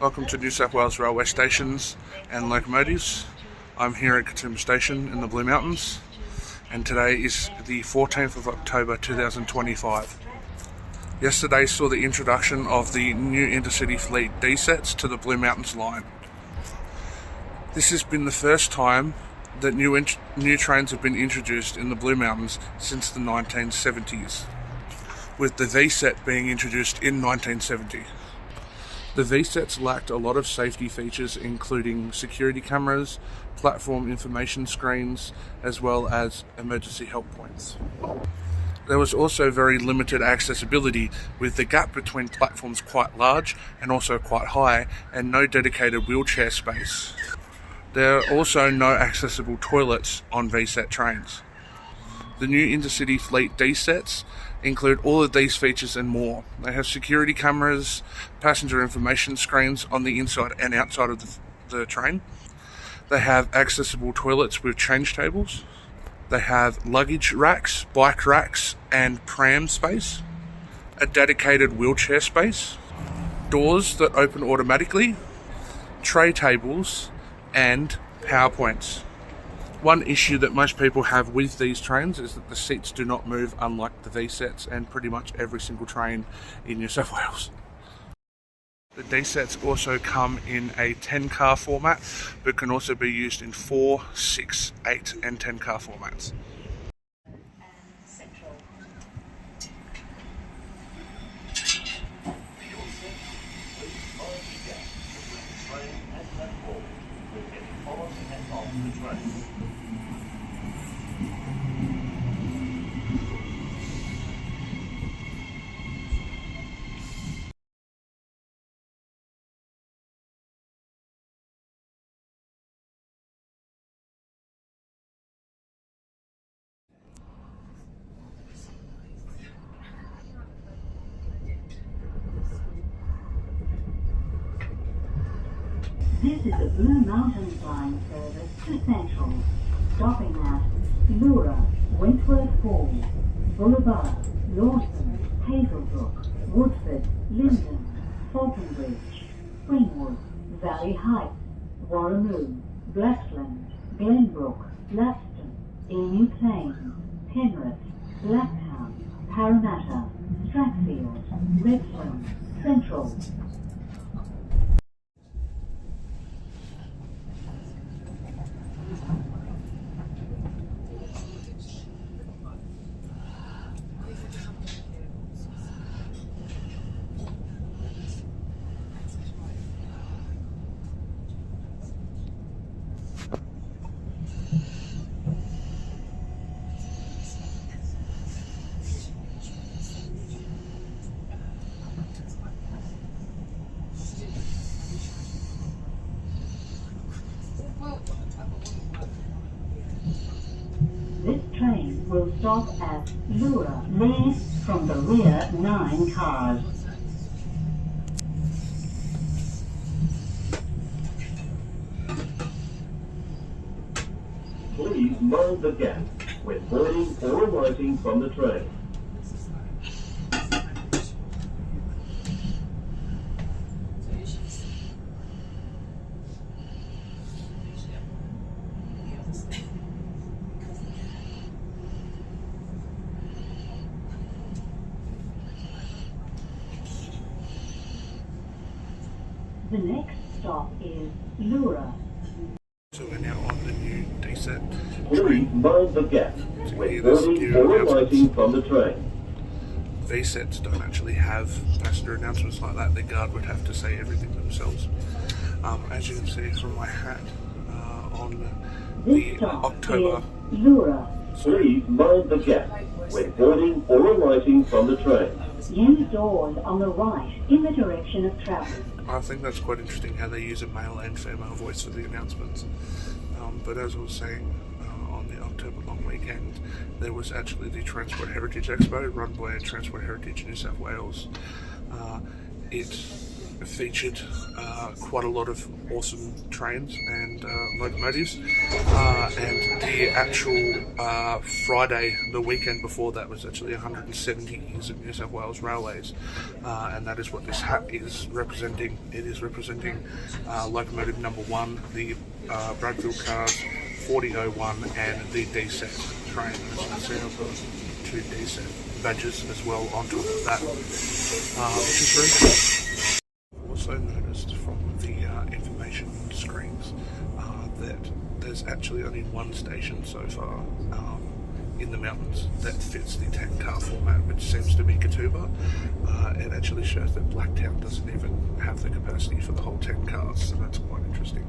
Welcome to New South Wales Railway Stations and Locomotives. I'm here at Katoomba Station in the Blue Mountains, and today is the 14th of October 2025. Yesterday saw the introduction of the new intercity fleet D Sets to the Blue Mountains line. This has been the first time that new trains have been introduced in the Blue Mountains since the 1970s, with the V set being introduced in 1970. The V sets lacked a lot of safety features, including security cameras, platform information screens, as well as emergency help points. There was also very limited accessibility, with the gap between platforms quite large and also quite high, and no dedicated wheelchair space. There are also no accessible toilets on V set trains. The new intercity fleet D sets include all of these features and more. They have security cameras, passenger information screens on the inside and outside of the train. They have accessible toilets with change tables. They have luggage racks, bike racks and pram space, a dedicated wheelchair space, doors that open automatically, tray tables and power points. One issue that most people have with these trains is that the seats do not move, unlike the V sets and pretty much every single train in New South Wales. The D sets also come in a 10 car format, but can also be used in 4, 6, 8 and 10 car formats. This is a Blue Mountains line service to Central, stopping at Lura, Wentworth Hall, Boulevard, Lawson, Hazelbrook, Woodford, Linden, Falconbridge, Springwood, Valley Heights, Warramoo, Blackland, Glenbrook, Laston, Emu Plains, Penrith, Blacktown, Parramatta, Strathfield, Redstone, Central. This train will stop at Lura. Leave from the rear 9 cars. Please mind the gap when boarding or alighting from the train. The next stop is Lura. So we're now on the new D set Please train. mind the gap when boarding or alighting from the train. V sets don't actually have passenger announcements like that. The guard would have to say everything themselves. As you can see from my hat, on This the stop October. is Lura. Please mind the gap when boarding or alighting from the train. Use doors on the right in the direction of travel. I think that's quite interesting how they use a male and female voice for the announcements. But as I was saying, on the October long weekend, there was actually the Transport Heritage Expo run by Transport Heritage New South Wales. It featured quite a lot of awesome trains and locomotives, and the actual Friday, the weekend before that, was actually 170 years of New South Wales Railways, and that is what this hat is representing. It is representing locomotive number 1, the Bradfield Cars 4001, and the D Sets train. As you can see, I've got 2 D Set badges as well on top of that, which is very cool. Also noticed from the information screens that there's actually only one station so far in the mountains that fits the 10-car format, which seems to be Katoomba. It actually shows that Blacktown doesn't even have the capacity for the whole 10 cars, so that's quite interesting.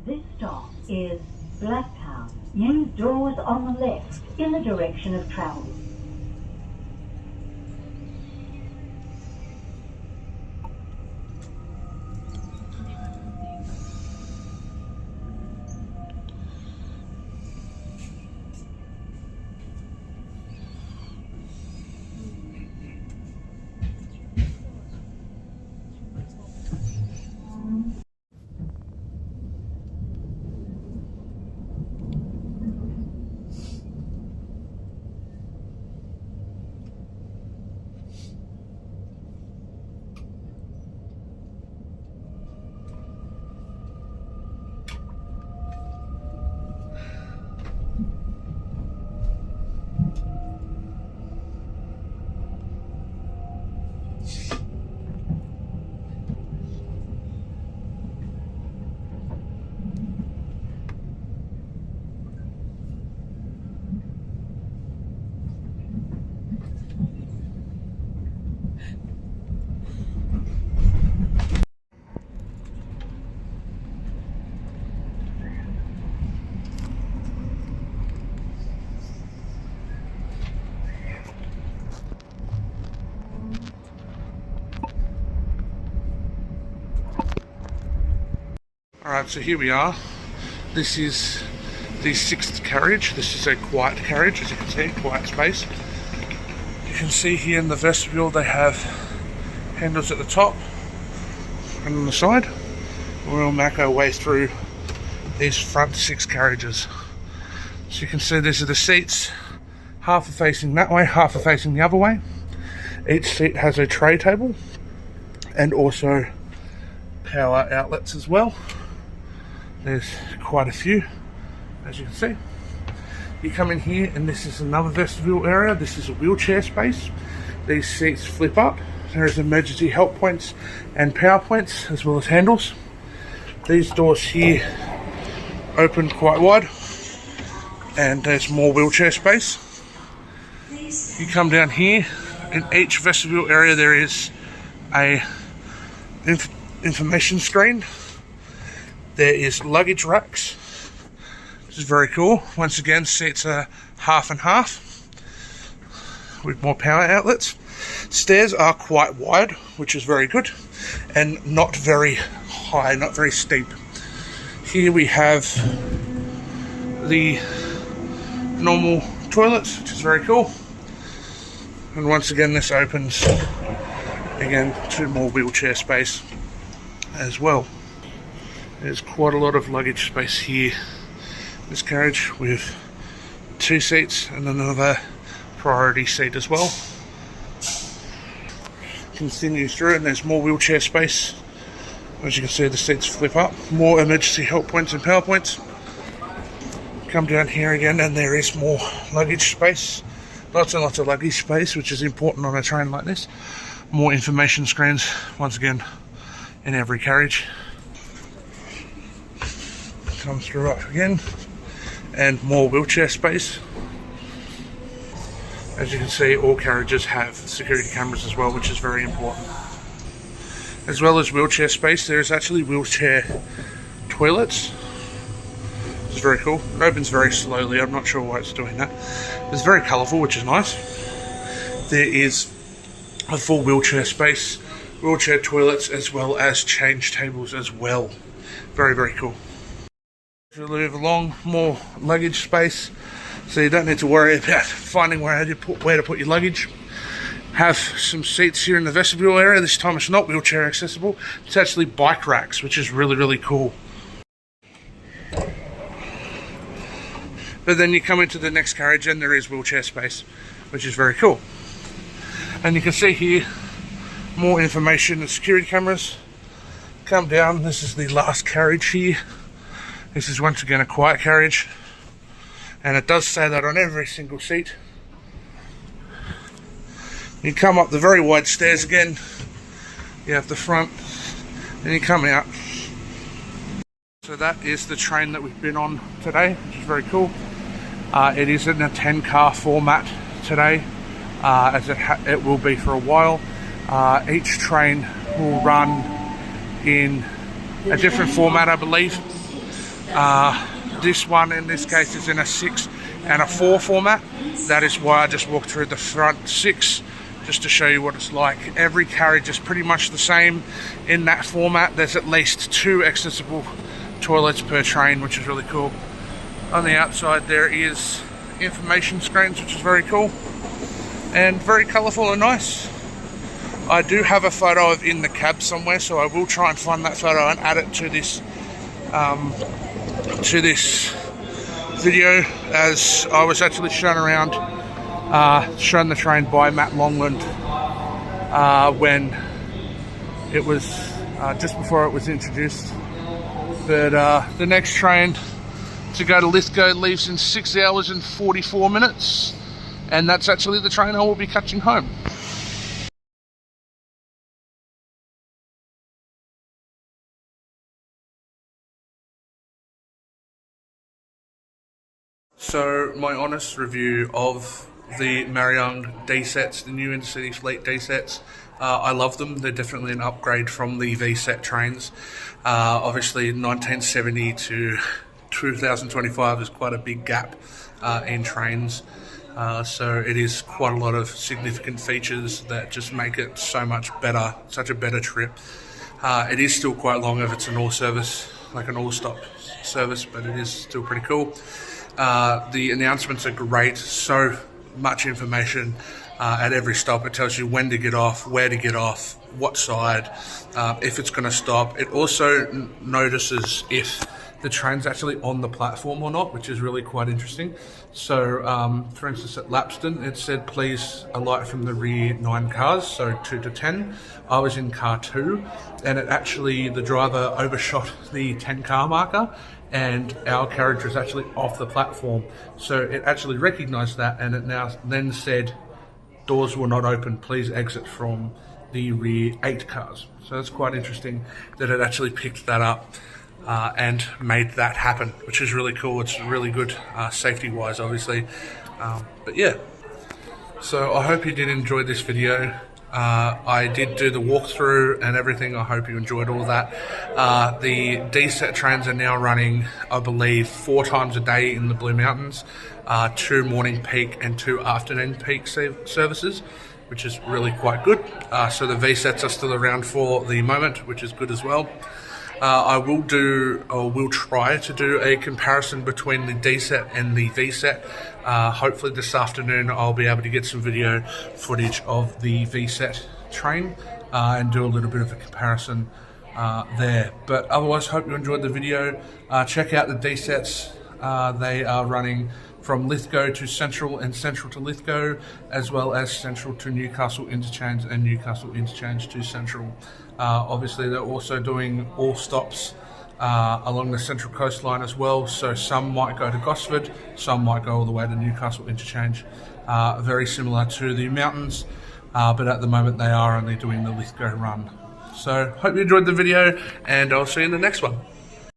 This stop is Blacktown. Use doors on the left in the direction of travel. Alright, so here we are. This is the 6th carriage. This is a quiet carriage, as you can see, quiet space. You can see here in the vestibule they have handles at the top and on the side. We'll make our way through these front 6 carriages. So you can see these are the seats. Half are facing that way, half are facing the other way. Each seat has a tray table and also power outlets as well. There's quite a few, as you can see. You come in here and this is another vestibule area. This is a wheelchair space. These seats flip up. There is emergency help points and power points, as well as handles. These doors here open quite wide, and there's more wheelchair space. You come down here, in each vestibule area there is a information screen. There is luggage racks, which is very cool. Once again, seats are half and half with more power outlets. Stairs are quite wide, which is very good, and not very high, not very steep. Here we have the normal toilets, which is very cool. And once again, this opens again to more wheelchair space as well. There's quite a lot of luggage space here. This carriage with 2 seats and another priority seat as well. Continue through and there's more wheelchair space. As you can see, the seats flip up. More emergency help points and power points. Come down here again and there is more luggage space. Lots and lots of luggage space, which is important on a train like this. More information screens, once again, in every carriage. Come through up again, and more wheelchair space. As you can see, all carriages have security cameras as well, which is very important. As well as wheelchair space, there is actually wheelchair toilets. It's very cool. It opens very slowly. I'm not sure why it's doing that. It's very colourful, which is nice. There is a full wheelchair space, wheelchair toilets, as well as change tables as well. Very, very cool. You move along, more luggage space, so you don't need to worry about finding where to put your luggage. Have some seats here in the vestibule area. This time it's not wheelchair accessible. It's actually bike racks, which is really, really cool. But then you come into the next carriage and there is wheelchair space, which is very cool. And you can see here more information and security cameras. Come down, this is the last carriage here. This is once again a quiet carriage. And it does say that on every single seat. You come up the very wide stairs again, you have the front, and you come out. So that is the train that we've been on today, which is very cool. It is in a 10-car format today, as it will be for a while. Each train will run in a different format, I believe. This one in this case is in a 6 and a 4 format. That is why I just walked through the front 6. Just to show you what it's like. Every carriage is pretty much the same in that format. There's at least 2 accessible toilets per train, which is really cool. On the outside there is information screens, which is very cool and very colourful and nice. I do have a photo of in the cab somewhere, so I will try and find that photo and add it to this video, as I was actually shown around, shown the train by Matt Longland when it was just before it was introduced. But the next train to go to Lithgow leaves in 6 hours and 44 minutes, and that's actually the train I will be catching home. So my honest review of the Mariung D Sets, the new Intercity Fleet D Sets. I love them. They're definitely an upgrade from the V Set trains. Obviously 1970 to 2025 is quite a big gap in trains. So it is quite a lot of significant features that just make it so much better, such a better trip. It is still quite long if it's an all service, like an all stop service, but it is still pretty cool. The announcements are great, so much information at every stop. It tells you when to get off, where to get off, what side, if it's going to stop. It also notices if the train's actually on the platform or not, which is really quite interesting. So for instance at Lapston it said please alight from the rear 9 cars, so 2 to 10. I was in car 2 and it actually, the driver overshot the 10 car marker and our carriage was actually off the platform. So it actually recognised that, and it now then said doors will not open, please exit from the rear 8 cars. So that's quite interesting that it actually picked that up and made that happen, which is really cool. It's really good safety wise, obviously. But yeah, so I hope you did enjoy this video. I did do the walkthrough and everything. I hope you enjoyed all that. The D-Set trains are now running, I believe, 4 times a day in the Blue Mountains, 2 morning peak and 2 afternoon peak services, which is really quite good. So the V-Sets are still around for the moment, which is good as well. I will try to do a comparison between the D-Set and the V-Set. Hopefully this afternoon I'll be able to get some video footage of the V-Set train and do a little bit of a comparison there. But otherwise, hope you enjoyed the video. Check out the D-Sets. They are running from Lithgow to Central and Central to Lithgow, as well as Central to Newcastle Interchange and Newcastle Interchange to Central. Obviously they're also doing all stops along the Central Coastline as well, so some might go to Gosford, some might go all the way to Newcastle Interchange. Very similar to the mountains, but at the moment they are only doing the Lithgow run. So hope you enjoyed the video, and I'll see you in the next one.